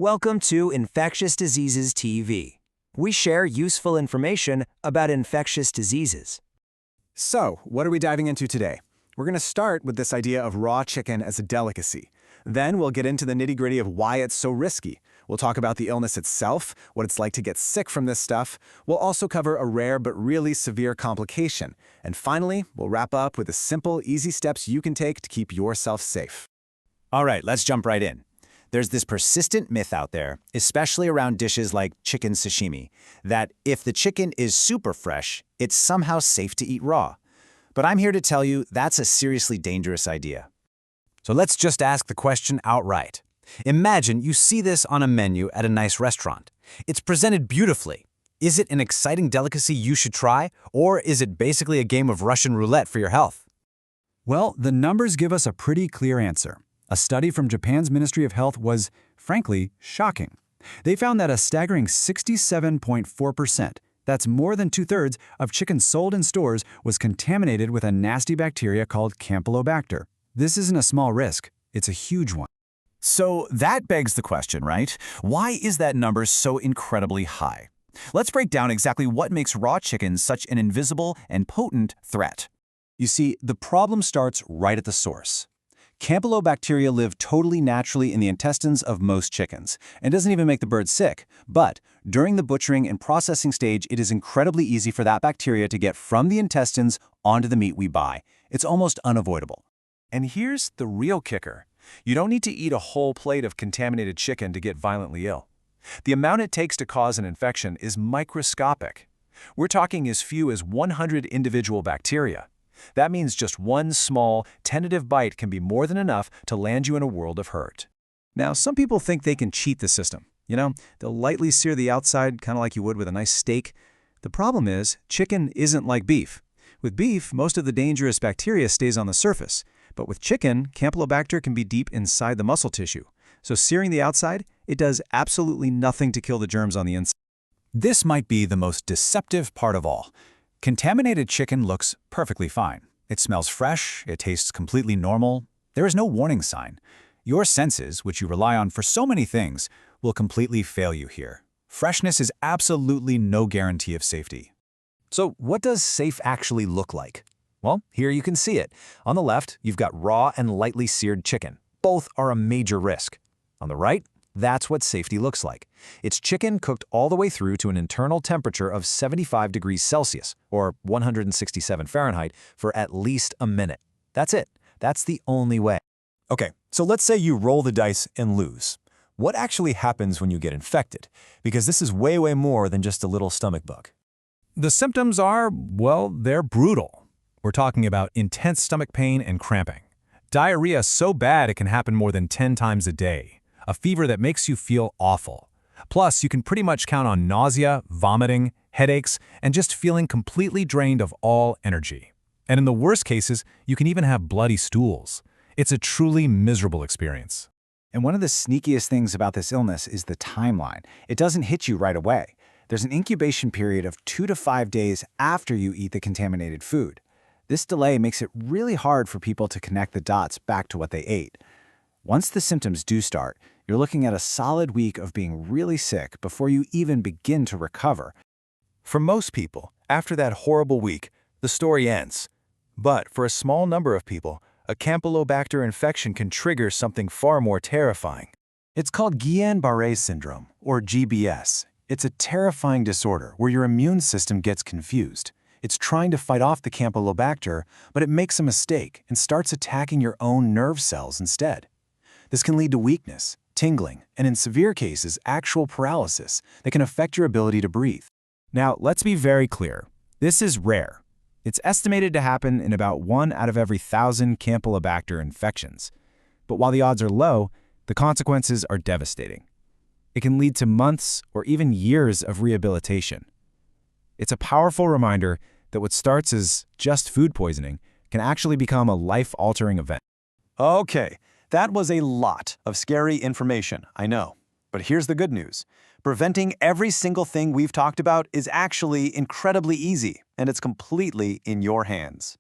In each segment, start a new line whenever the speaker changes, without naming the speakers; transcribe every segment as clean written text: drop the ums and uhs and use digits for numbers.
Welcome to Infectious Diseases TV. We share useful information about infectious diseases.
So, what are we diving into today? We're going to start with this idea of raw chicken as a delicacy. Then we'll get into the nitty-gritty of why it's so risky. We'll talk about the illness itself, what it's like to get sick from this stuff. We'll also cover a rare but really severe complication. And finally, we'll wrap up with the simple, easy steps you can take to keep yourself safe.
All right, let's jump right in. There's this persistent myth out there, especially around dishes like chicken sashimi, that if the chicken is super fresh, it's somehow safe to eat raw. But I'm here to tell you that's a seriously dangerous idea. So let's just ask the question outright. Imagine you see this on a menu at a nice restaurant. It's presented beautifully. Is it an exciting delicacy you should try, or is it basically a game of Russian roulette for your health?
Well, the numbers give us a pretty clear answer. A study from Japan's Ministry of Health was, frankly, shocking. They found that a staggering 67.4%, that's more than two-thirds, of chicken sold in stores was contaminated with a nasty bacteria called Campylobacter. This isn't a small risk, it's a huge one.
So that begs the question, right? Why is that number so incredibly high? Let's break down exactly what makes raw chicken such an invisible and potent threat.
You see, the problem starts right at the source. Campylobacteria live totally naturally in the intestines of most chickens and doesn't even make the bird sick. But during the butchering and processing stage, it is incredibly easy for that bacteria to get from the intestines onto the meat we buy. It's almost unavoidable.
And here's the real kicker. You don't need to eat a whole plate of contaminated chicken to get violently ill. The amount it takes to cause an infection is microscopic. We're talking as few as 100 individual bacteria. That means just one small, tentative bite can be more than enough to land you in a world of hurt.
Now, some people think they can cheat the system. They'll lightly sear the outside, kind of like you would with a nice steak. The problem is, chicken isn't like beef. With beef, most of the dangerous bacteria stays on the surface. But with chicken, Campylobacter can be deep inside the muscle tissue. So searing the outside, it does absolutely nothing to kill the germs on the inside.
This might be the most deceptive part of all. Contaminated chicken looks perfectly fine. It smells fresh, it tastes completely normal. There is no warning sign. Your senses, which you rely on for so many things, will completely fail you here. Freshness is absolutely no guarantee of safety.
So what does safe actually look like? Well, here you can see it. On the left, you've got raw and lightly seared chicken. Both are a major risk. On the right, that's what safety looks like. It's chicken cooked all the way through to an internal temperature of 75 degrees Celsius, or 167 Fahrenheit, for at least a minute. That's it. That's the only way.
Okay, so let's say you roll the dice and lose. What actually happens when you get infected? Because this is way more than just a little stomach bug.
The symptoms are, well, they're brutal. We're talking about intense stomach pain and cramping. Diarrhea so bad it can happen more than 10 times a day. A fever that makes you feel awful. Plus, you can pretty much count on nausea, vomiting, headaches, and just feeling completely drained of all energy. And in the worst cases, you can even have bloody stools. It's a truly miserable experience.
And one of the sneakiest things about this illness is the timeline. It doesn't hit you right away. There's an incubation period of 2 to 5 days after you eat the contaminated food. This delay makes it really hard for people to connect the dots back to what they ate. Once the symptoms do start, you're looking at a solid week of being really sick before you even begin to recover.
For most people, after that horrible week, the story ends. But for a small number of people, a Campylobacter infection can trigger something far more terrifying.
It's called Guillain-Barré syndrome, or GBS. It's a terrifying disorder where your immune system gets confused. It's trying to fight off the Campylobacter, but it makes a mistake and starts attacking your own nerve cells instead. This can lead to weakness, tingling, and in severe cases, actual paralysis that can affect your ability to breathe.
Now, let's be very clear. This is rare. It's estimated to happen in about 1 out of every 1,000 Campylobacter infections. But while the odds are low, the consequences are devastating. It can lead to months or even years of rehabilitation. It's a powerful reminder that what starts as just food poisoning can actually become a life-altering event.
Okay, that was a lot of scary information, I know. But here's the good news. Preventing every single thing we've talked about is actually incredibly easy, and it's completely in your hands.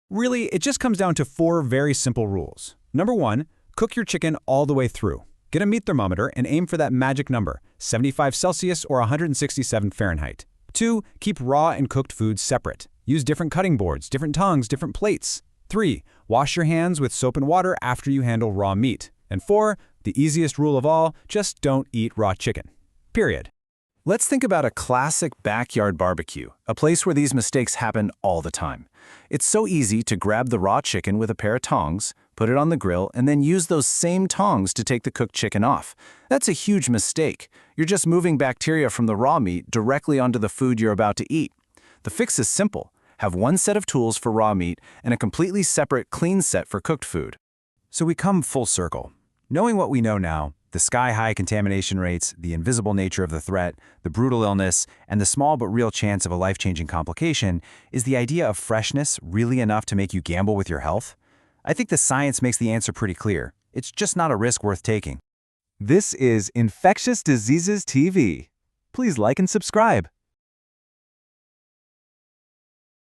Really, it just comes down to 4 very simple rules. Number 1, cook your chicken all the way through. Get a meat thermometer and aim for that magic number, 75 Celsius or 167 Fahrenheit. 2. Keep raw and cooked foods separate. Use different cutting boards, different tongs, different plates. 3. Wash your hands with soap and water after you handle raw meat. And 4. The easiest rule of all, just don't eat raw chicken. Period.
Let's think about a classic backyard barbecue, a place where these mistakes happen all the time. It's so easy to grab the raw chicken with a pair of tongs, put it on the grill, and then use those same tongs to take the cooked chicken off. That's a huge mistake. You're just moving bacteria from the raw meat directly onto the food you're about to eat. The fix is simple. Have one set of tools for raw meat and a completely separate, clean set for cooked food.
So we come full circle. Knowing what we know now, the sky-high contamination rates, the invisible nature of the threat, the brutal illness, and the small but real chance of a life-changing complication, is the idea of freshness really enough to make you gamble with your health? I think the science makes the answer pretty clear. It's just not a risk worth taking.
This is Infectious Diseases TV. Please like and subscribe.